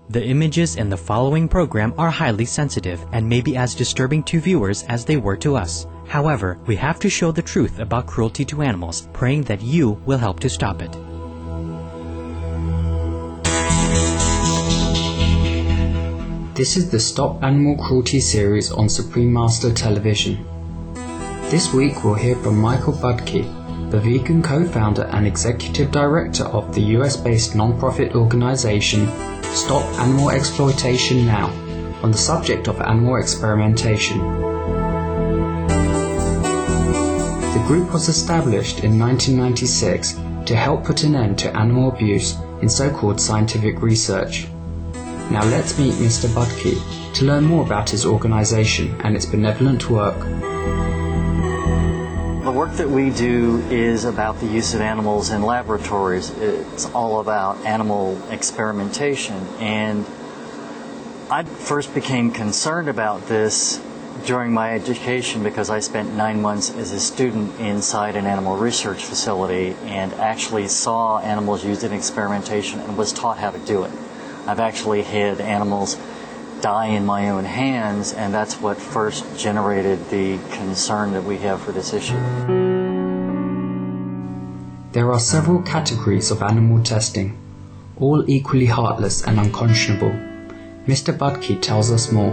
The images in the following program are highly sensitive and may be as disturbing to viewers as they were to us. However, we have to show the truth about cruelty to animals, praying that you will help to stop it. This is the Stop Animal Cruelty series on Supreme Master Television. This week we'll hear from Michael Budke, the vegan co-founder and executive director of the US-based non-profit organization Stop Animal Exploitation Now, on the subject of animal experimentation. The group was established in 1996 to help put an end to animal abuse in so-called scientific research. Now let's meet Mr. Budke to learn more about his organization and its benevolent work. The work that we do is about the use of animals in laboratories. It's all about animal experimentation. And I first became concerned about this during my education because I spent 9 months as a student inside an animal research facility and actually saw animals used in experimentation and was taught how to do it. I've actually had animals die in my own hands, and that's what first generated the concern that we have for this issue. There are several categories of animal testing, all equally heartless and unconscionable. Mr. Budke tells us more.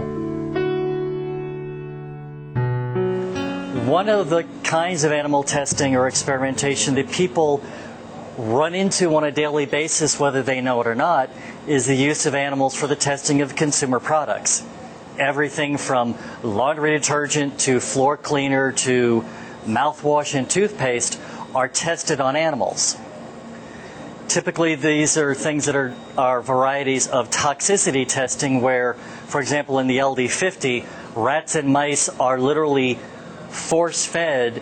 One of the kinds of animal testing or experimentation that people run into on a daily basis, whether they know it or not, is the use of animals for the testing of consumer products. Everything from laundry detergent to floor cleaner to mouthwash and toothpaste are tested on animals. Typically, these are things that are varieties of toxicity testing where, for example, in the LD50, rats and mice are literally force-fed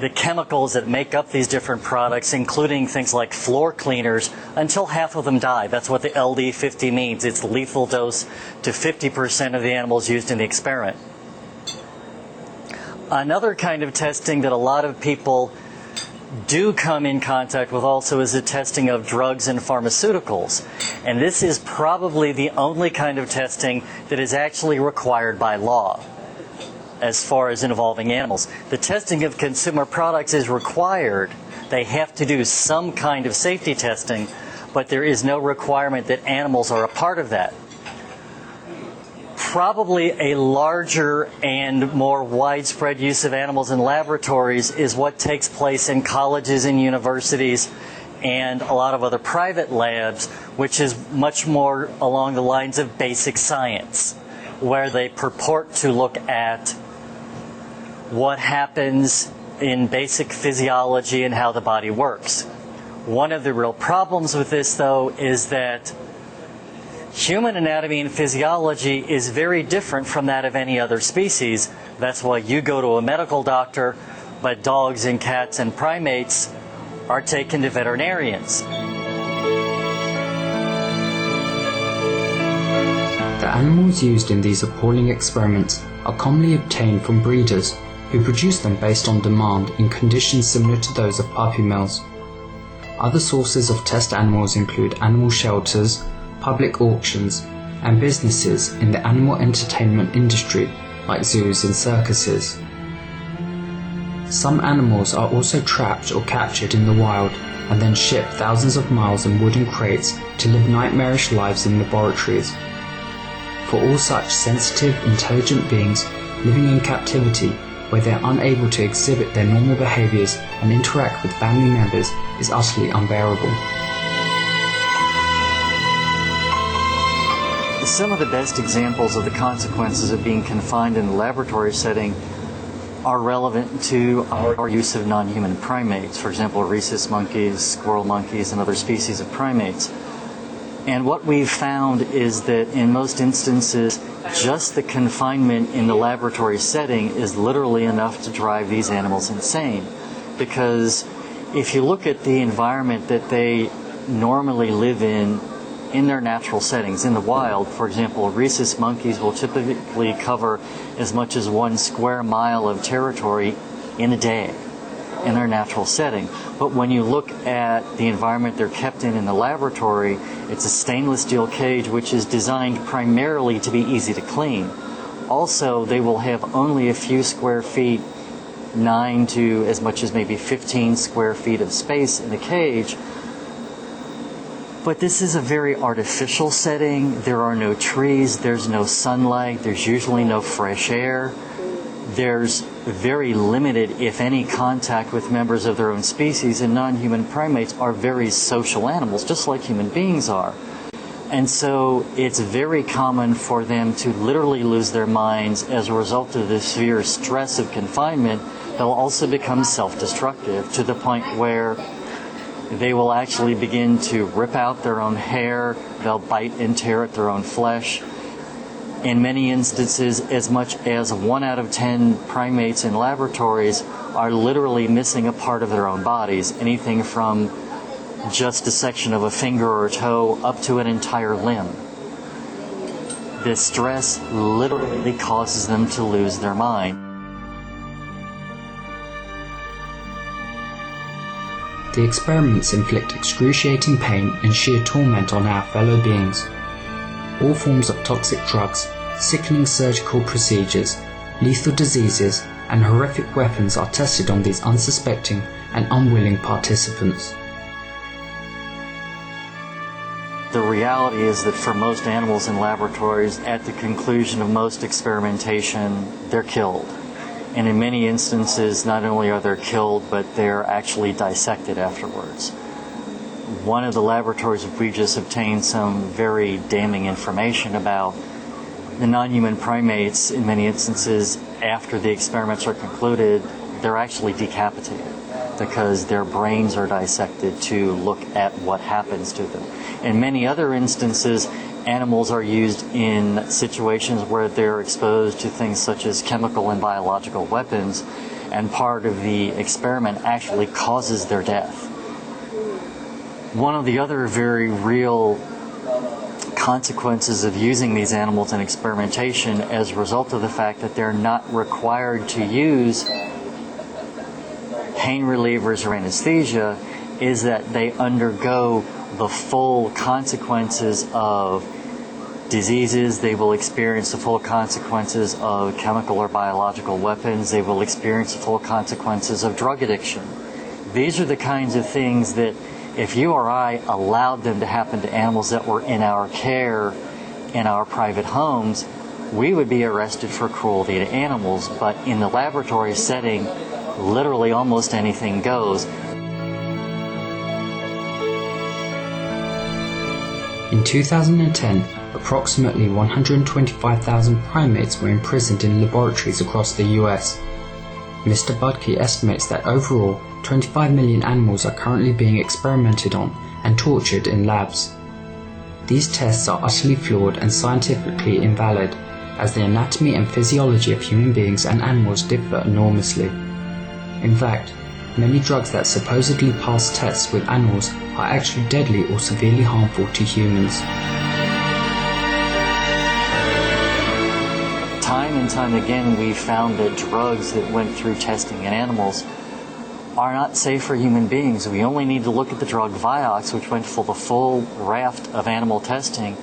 the chemicals that make up these different products, including things like floor cleaners, until half of them die. That's what the LD50 means. It's lethal dose to 50% of the animals used in the experiment. Another kind of testing that a lot of people do come in contact with also is the testing of drugs and pharmaceuticals. And this is probably the only kind of testing that is actually required by law as far as involving animals. The testing of consumer products is required. They have to do some kind of safety testing, but there is no requirement that animals are a part of that. Probably a larger and more widespread use of animals in laboratories is what takes place in colleges and universities and a lot of other private labs, which is much more along the lines of basic science, where they purport to look at what happens in basic physiology and how the body works. One of the real problems with this, though, is that human anatomy and physiology is very different from that of any other species. That's why you go to a medical doctor, but dogs and cats and primates are taken to veterinarians. The animals used in these appalling experiments are commonly obtained from breeders who produce them based on demand in conditions similar to those of puppy mills. Other sources of test animals include animal shelters, public auctions, and businesses in the animal entertainment industry like zoos and circuses. Some animals are also trapped or captured in the wild and then shipped thousands of miles in wooden crates to live nightmarish lives in laboratories. For all such sensitive, intelligent beings living in captivity, where they are unable to exhibit their normal behaviors and interact with family members, is utterly unbearable. Some of the best examples of the consequences of being confined in a laboratory setting are relevant to our use of non-human primates. For example, rhesus monkeys, squirrel monkeys, and other species of primates. And what we've found is that in most instances, just the confinement in the laboratory setting is literally enough to drive these animals insane. Because if you look at the environment that they normally live in their natural settings, in the wild, for example, rhesus monkeys will typically cover as much as 1 square mile of territory in a day. in their natural setting. But when you look at the environment they're kept in the laboratory, it's a stainless steel cage which is designed primarily to be easy to clean. Also, they will have only a few square feet, 9 to as much as maybe 15 square feet of space in the cage. But this is a very artificial setting. There are no trees, there's no sunlight, there's usually no fresh air. There's very limited, if any, contact with members of their own species, and non-human primates are very social animals, just like human beings are. And so it's very common for them to literally lose their minds as a result of the severe stress of confinement. They'll also become self-destructive to the point where they will actually begin to rip out their own hair, they'll bite and tear at their own flesh. In many instances, as much as 1 out of 10 primates in laboratories are literally missing a part of their own bodies, anything from just a section of a finger or a toe up to an entire limb. This stress literally causes them to lose their mind. The experiments inflict excruciating pain and sheer torment on our fellow beings. All forms of toxic drugs, sickening surgical procedures, lethal diseases, and horrific weapons are tested on these unsuspecting and unwilling participants. The reality is that for most animals in laboratories, at the conclusion of most experimentation, they're killed. And in many instances, not only are they killed, but they're actually dissected afterwards. One of the laboratories we just obtained some very damning information about. The non-human primates, in many instances, after the experiments are concluded, they're actually decapitated because their brains are dissected to look at what happens to them. In many other instances, animals are used in situations where they're exposed to things such as chemical and biological weapons, and part of the experiment actually causes their death. One of the other very real consequences of using these animals in experimentation as a result of the fact that they're not required to use pain relievers or anesthesia is that they undergo the full consequences of diseases. They will experience the full consequences of chemical or biological weapons. They will experience the full consequences of drug addiction. These are the kinds of things that if you or I allowed them to happen to animals that were in our care, in our private homes, we would be arrested for cruelty to animals. But in the laboratory setting, literally almost anything goes. In 2010, approximately 125,000 primates were imprisoned in laboratories across the US. Mr. Budke estimates that overall, 25 million animals are currently being experimented on and tortured in labs. These tests are utterly flawed and scientifically invalid, as the anatomy and physiology of human beings and animals differ enormously. In fact, many drugs that supposedly pass tests with animals are actually deadly or severely harmful to humans. Time and time again, we've found that drugs that went through testing in animals are not safe for human beings. We only need to look at the drug Vioxx, which went for the full raft of animal testing,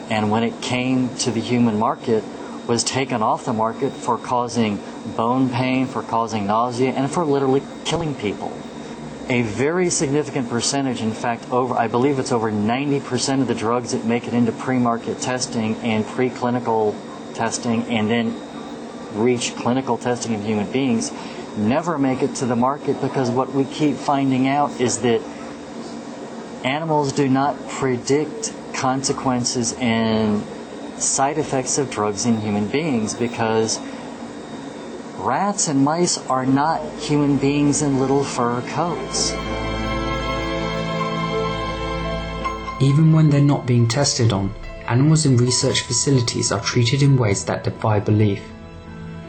and when it came to the human market, was taken off the market for causing bone pain, for causing nausea, and for literally killing people. A very significant percentage, in fact, I believe it's over 90% of the drugs that make it into pre-market testing and preclinical testing and then reach clinical testing in human beings, never make it to the market, because what we keep finding out is that animals do not predict consequences and side effects of drugs in human beings, because rats and mice are not human beings in little fur coats. Even when they're not being tested on, animals in research facilities are treated in ways that defy belief.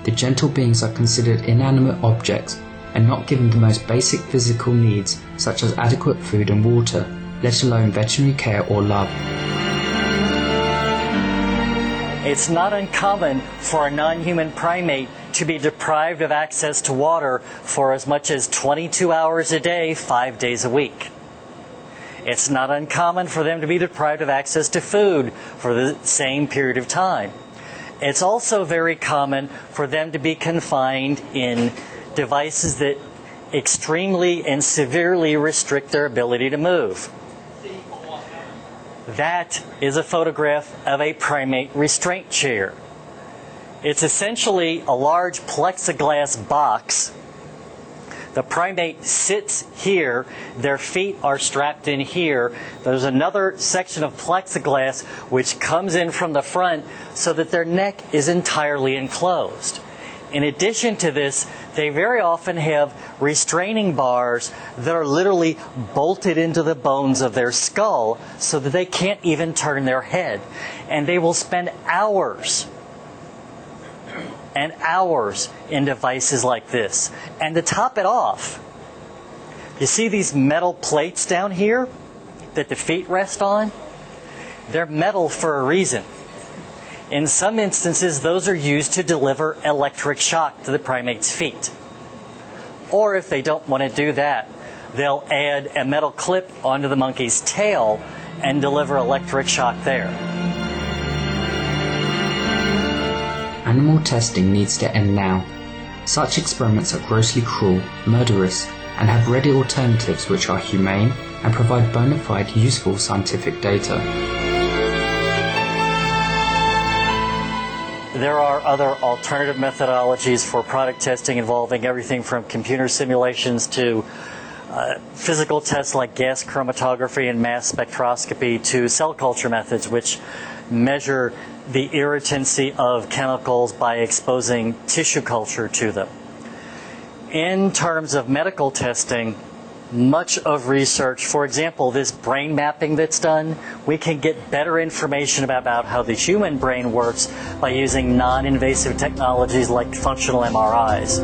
The gentle beings are considered inanimate objects and not given the most basic physical needs, such as adequate food and water, let alone veterinary care or love. It's not uncommon for a non-human primate to be deprived of access to water for as much as 22 hours a day, 5 days a week. It's not uncommon for them to be deprived of access to food for the same period of time. It's also very common for them to be confined in devices that extremely and severely restrict their ability to move. That is a photograph of a primate restraint chair. It's essentially a large plexiglass box. The primate sits here, their feet are strapped in here. There's another section of plexiglass which comes in from the front so that their neck is entirely enclosed. In addition to this, they very often have restraining bars that are literally bolted into the bones of their skull so that they can't even turn their head. And they will spend hours and hours in devices like this. And to top it off, you see these metal plates down here that the feet rest on? They're metal for a reason. In some instances, those are used to deliver electric shock to the primate's feet. Or if they don't want to do that, they'll add a metal clip onto the monkey's tail and deliver electric shock there. Animal testing needs to end now. Such experiments are grossly cruel, murderous, and have ready alternatives which are humane and provide bona fide, useful scientific data. There are other alternative methodologies for product testing involving everything from computer simulations to physical tests like gas chromatography and mass spectroscopy to cell culture methods which measure the irritancy of chemicals by exposing tissue culture to them. In terms of medical testing, much of research, for example, this brain mapping that's done, we can get better information about how the human brain works by using non-invasive technologies like functional MRIs.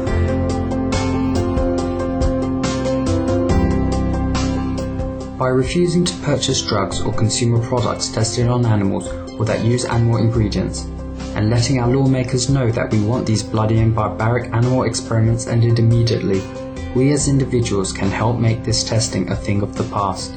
By refusing to purchase drugs or consumer products tested on animals or that use animal ingredients, and letting our lawmakers know that we want these bloody and barbaric animal experiments ended immediately, we as individuals can help make this testing a thing of the past.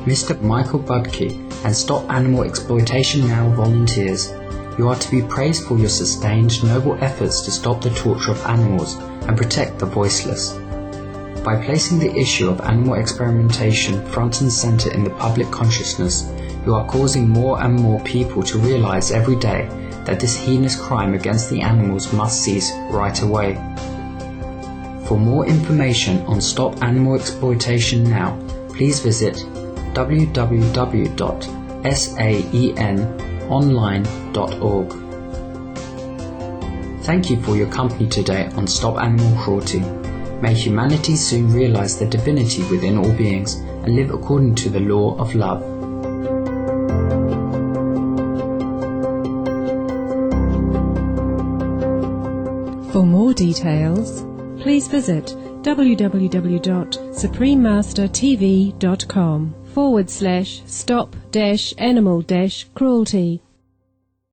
Mr. Michael Budke and Stop Animal Exploitation Now volunteers, you are to be praised for your sustained, noble efforts to stop the torture of animals and protect the voiceless. By placing the issue of animal experimentation front and center in the public consciousness, you are causing more and more people to realize every day that this heinous crime against the animals must cease right away. For more information on Stop Animal Exploitation Now, please visit www.saenonline.org. Thank you for your company today on Stop Animal Cruelty. May humanity soon realize the divinity within all beings and live according to the law of love. For more details, please visit www.suprememastertv.com/stop-animal-cruelty.